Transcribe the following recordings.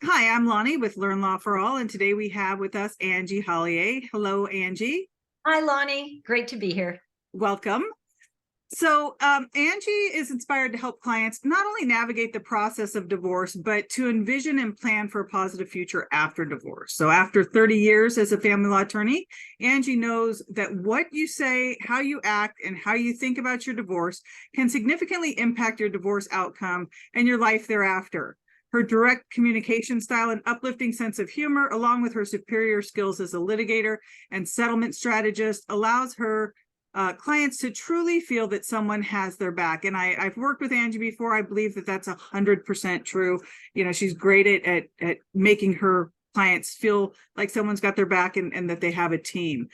Hi, I'm Launi with Learn Law for All, and today we have with us Angie Hallier. Hello, Angie. Hi, Launi. Great to be here. Welcome. So Angie is inspired to help clients not only navigate the process of divorce, but to envision and plan for a positive future after divorce. So after 30 years as a family law attorney, Angie knows that what you say, how you act, and how you think about your divorce can significantly impact your divorce outcome and your life thereafter. Her direct communication style and uplifting sense of humor, along with her superior skills as a litigator and settlement strategist, allows her clients to truly feel that someone has their back. And I've worked with Angie before. I believe that that's 100% true. You know, she's great at making her clients feel like someone's got their back and that they have a team.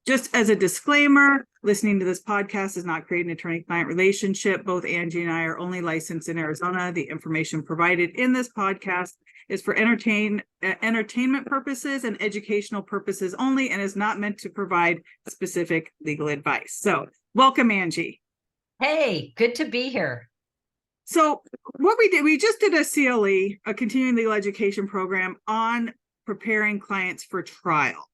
Just as a disclaimer, listening to this podcast is not creating an attorney-client relationship. Both Angie and I are only licensed in Arizona. The information provided in this podcast is for entertainment purposes and educational purposes only, and is not meant to provide specific legal advice. So welcome, Angie. Hey, good to be here. So what we just did a CLE, a continuing legal education program on preparing clients for trial.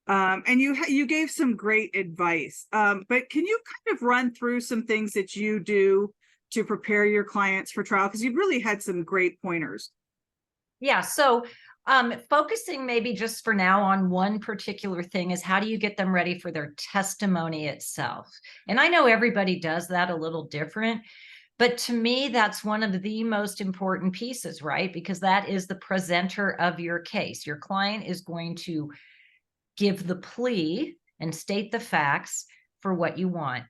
And you gave some great advice, but can you kind of run through some things that you do to prepare your clients for trial? Because you've really had some great pointers. Yeah, so focusing maybe just for now on one particular thing is how do you get them ready for their testimony itself? And I know everybody does that a little different, but to me, that's one of the most important pieces, right? Because that is the presenter of your case. Your client is going to give the plea and state the facts for what you want.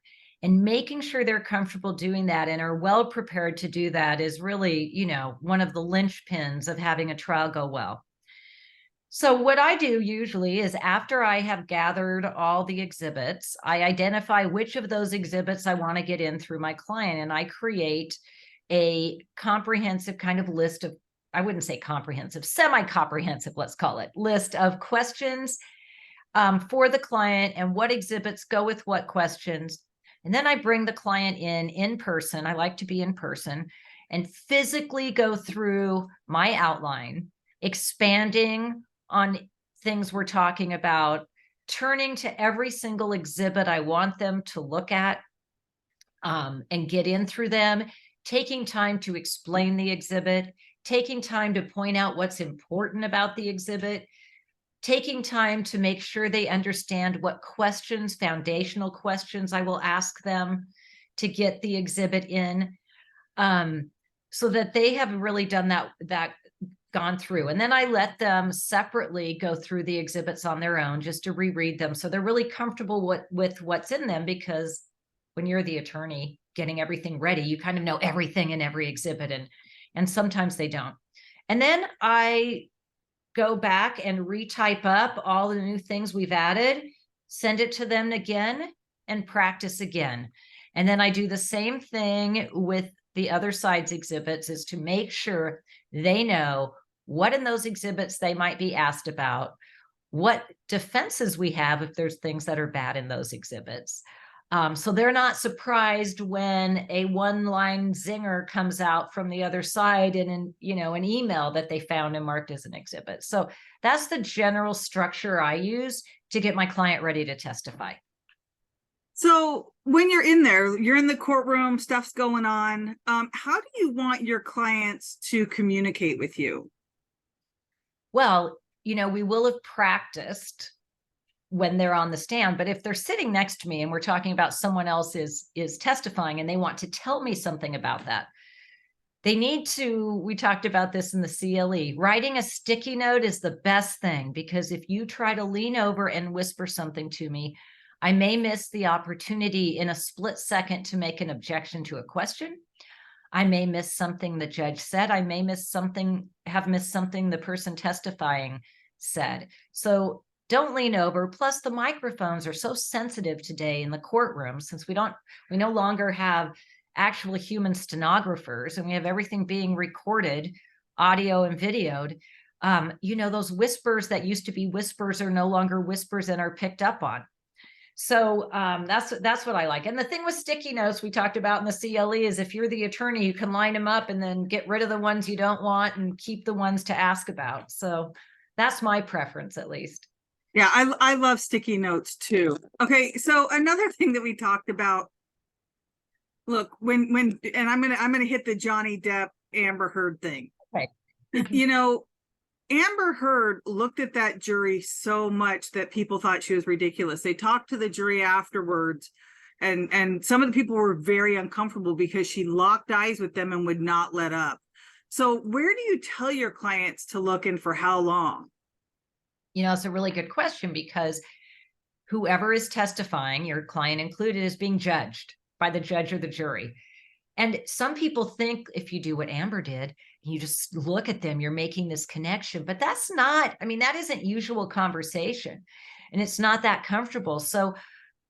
And making sure they're comfortable doing that and are well prepared to do that is really, one of the linchpins of having a trial go well. So what I do usually is after I have gathered all the exhibits, I identify which of those exhibits I want to get in through my client, and I create a comprehensive kind of list of, I wouldn't say comprehensive, semi-comprehensive, let's call it, list of questions for the client and what exhibits go with what questions. And then I bring the client in person. I like to be in person and physically go through my outline, expanding on things we're talking about, turning to every single exhibit I want them to look at and get in through them, taking time to explain the exhibit, taking time to point out what's important about the exhibit, taking time to make sure they understand what questions, foundational questions I will ask them to get the exhibit in, so that they have really done that gone through. And then I let them separately go through the exhibits on their own just to reread them. So they're really comfortable with what's in them, because when you're the attorney getting everything ready, you kind of know everything in every exhibit, and sometimes they don't. And then I go back and retype up all the new things we've added, send it to them again, and practice again. And then I do the same thing with the other side's exhibits, is to make sure they know what in those exhibits they might be asked about, what defenses we have if there's things that are bad in those exhibits. So they're not surprised when a one-line zinger comes out from the other side in an email that they found and marked as an exhibit. So that's the general structure I use to get my client ready to testify. So when you're in there, you're in the courtroom, stuff's going on. How do you want your clients to communicate with you? Well, we will have practiced when they're on the stand, but if they're sitting next to me and we're talking about someone else is testifying and they want to tell me something about that, they need to, we talked about this in the CLE, writing a sticky note is the best thing, because if you try to lean over and whisper something to me, I may miss the opportunity in a split second to make an objection to a question. I may miss something the judge said. I may have missed something the person testifying said. So don't lean over. Plus, the microphones are so sensitive today in the courtroom, since we no longer have actual human stenographers, and we have everything being recorded, audio and videoed. Those whispers that used to be whispers are no longer whispers and are picked up on. So that's what I like. And the thing with sticky notes we talked about in the CLE is if you're the attorney, you can line them up and then get rid of the ones you don't want and keep the ones to ask about. So that's my preference, at least. Yeah, I love sticky notes too. Okay, so another thing that we talked about, look, when and I'm gonna hit the Johnny Depp Amber Heard thing. Okay. You know, Amber Heard looked at that jury so much that people thought she was ridiculous. They talked to the jury afterwards, and some of the people were very uncomfortable because she locked eyes with them and would not let up. So where do you tell your clients to look and for how long? It's a really good question, because whoever is testifying, your client included, is being judged by the judge or the jury. And some people think if you do what Amber did, you just look at them, you're making this connection, but that's not, that isn't usual conversation, and it's not that comfortable. So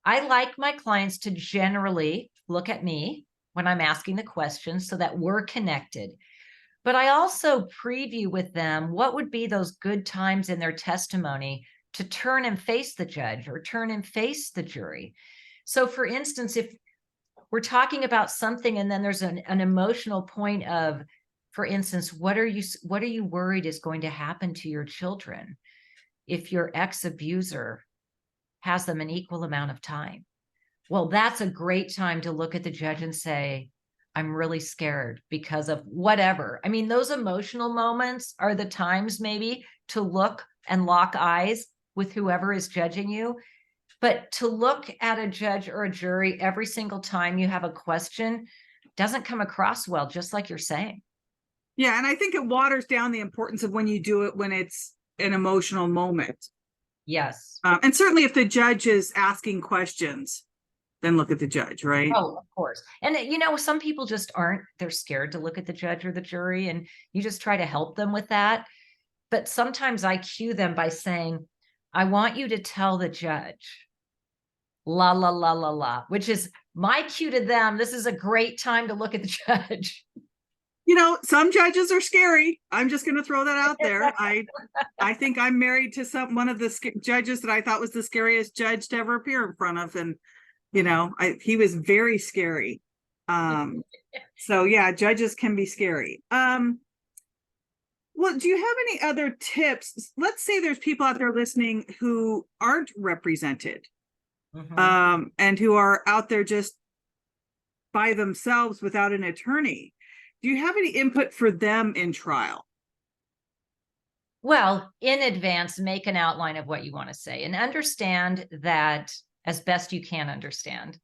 I like my clients to generally look at me when I'm asking the questions so that we're connected. But I also preview with them what would be those good times in their testimony to turn and face the judge or turn and face the jury. So for instance, if we're talking about something and then there's an emotional point of, for instance, what are you worried is going to happen to your children if your ex-abuser has them an equal amount of time? Well, that's a great time to look at the judge and say, I'm really scared because of whatever. Those emotional moments are the times maybe to look and lock eyes with whoever is judging you. But to look at a judge or a jury every single time you have a question doesn't come across well, just like you're saying. Yeah, and I think it waters down the importance of when you do it when it's an emotional moment. Yes. And certainly if the judge is asking questions, then look at the judge, right? Oh, of course. And some people just aren't, they're scared to look at the judge or the jury, and you just try to help them with that. But sometimes I cue them by saying, I want you to tell the judge, la, la, la, la, la, which is my cue to them. This is a great time to look at the judge. Some judges are scary. I'm just going to throw that out there. I think I'm married to one of the judges that I thought was the scariest judge to ever appear in front of. And, he was very scary. So yeah, judges can be scary. Well, do you have any other tips? Let's say there's people out there listening who aren't represented, and who are out there just by themselves without an attorney. Do you have any input for them in trial? Well, in advance, make an outline of what you want to say and understand that, as best you can understand,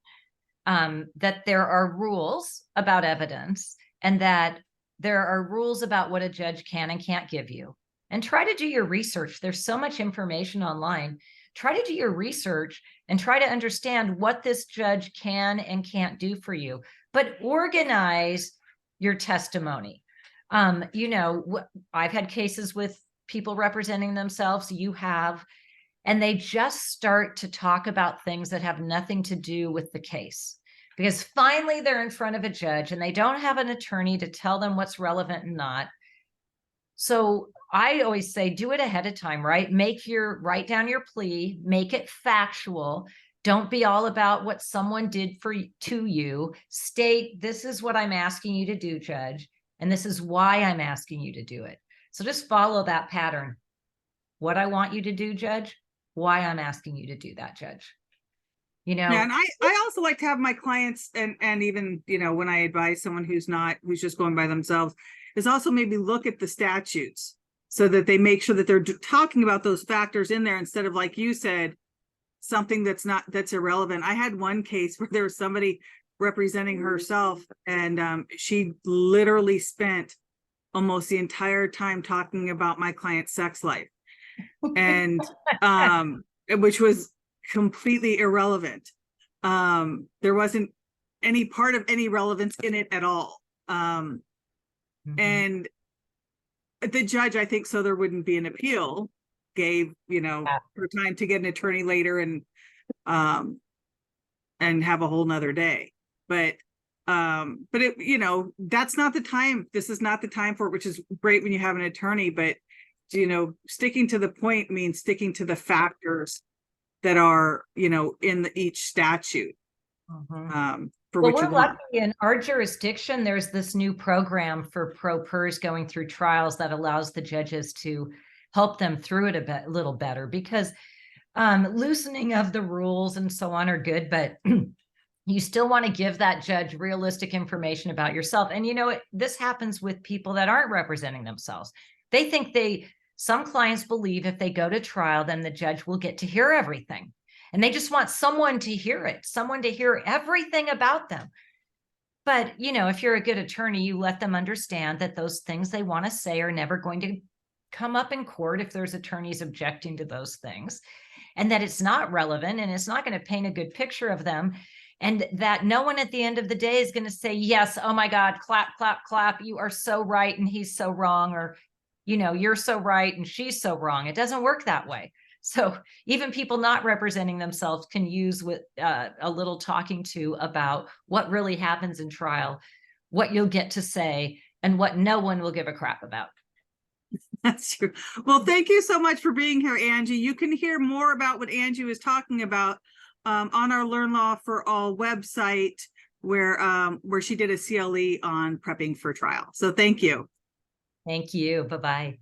that there are rules about evidence and that there are rules about what a judge can and can't give you. And try to do your research. There's so much information online. Try to do your research and try to understand what this judge can and can't do for you. But organize your testimony. I've had cases with people representing themselves, you have, and they just start to talk about things that have nothing to do with the case, because finally they're in front of a judge and they don't have an attorney to tell them what's relevant and not. So I always say, do it ahead of time, right? Write down your plea, make it factual. Don't be all about what someone did to you. State, this is what I'm asking you to do, judge, and this is why I'm asking you to do it. So just follow that pattern. What I want you to do, judge, why I'm asking you to do that, judge. Yeah, and I also like to have my clients, and even, when I advise someone who's just going by themselves, is also maybe look at the statutes so that they make sure that they're talking about those factors in there instead of, like you said, something that's irrelevant. I had one case where there was somebody representing herself, and she literally spent almost the entire time talking about my client's sex life, and which was completely irrelevant. There wasn't any part of any relevance in it at all. And the judge, I think, so there wouldn't be an appeal, gave her time to get an attorney later and have a whole nother day. But it, that's not the time. This is not the time for it, which is great when you have an attorney. But sticking to the point means sticking to the factors that are, in each statute. For Well, which we're you want. lucky in our jurisdiction. There's this new program for pro pers going through trials that allows the judges to help them through it a little better, because loosening of the rules and so on are good, but you still want to give that judge realistic information about yourself. And this happens with people that aren't representing themselves. They think some clients believe if they go to trial, then the judge will get to hear everything. And they just want someone to hear it, someone to hear everything about them. But, if you're a good attorney, you let them understand that those things they want to say are never going to come up in court if there's attorneys objecting to those things, and that it's not relevant and it's not going to paint a good picture of them. And that no one at the end of the day is going to say, yes, oh my God, clap, clap, clap. You are so right and he's so wrong. Or, you're so right and she's so wrong. It doesn't work that way. So even people not representing themselves can use with a little talking to about what really happens in trial, what you'll get to say, and what no one will give a crap about. That's true. Well, thank you so much for being here, Angie. You can hear more about what Angie was talking about on our Learn Law for All website, where she did a CLE on prepping for trial. So thank you. Thank you. Bye-bye.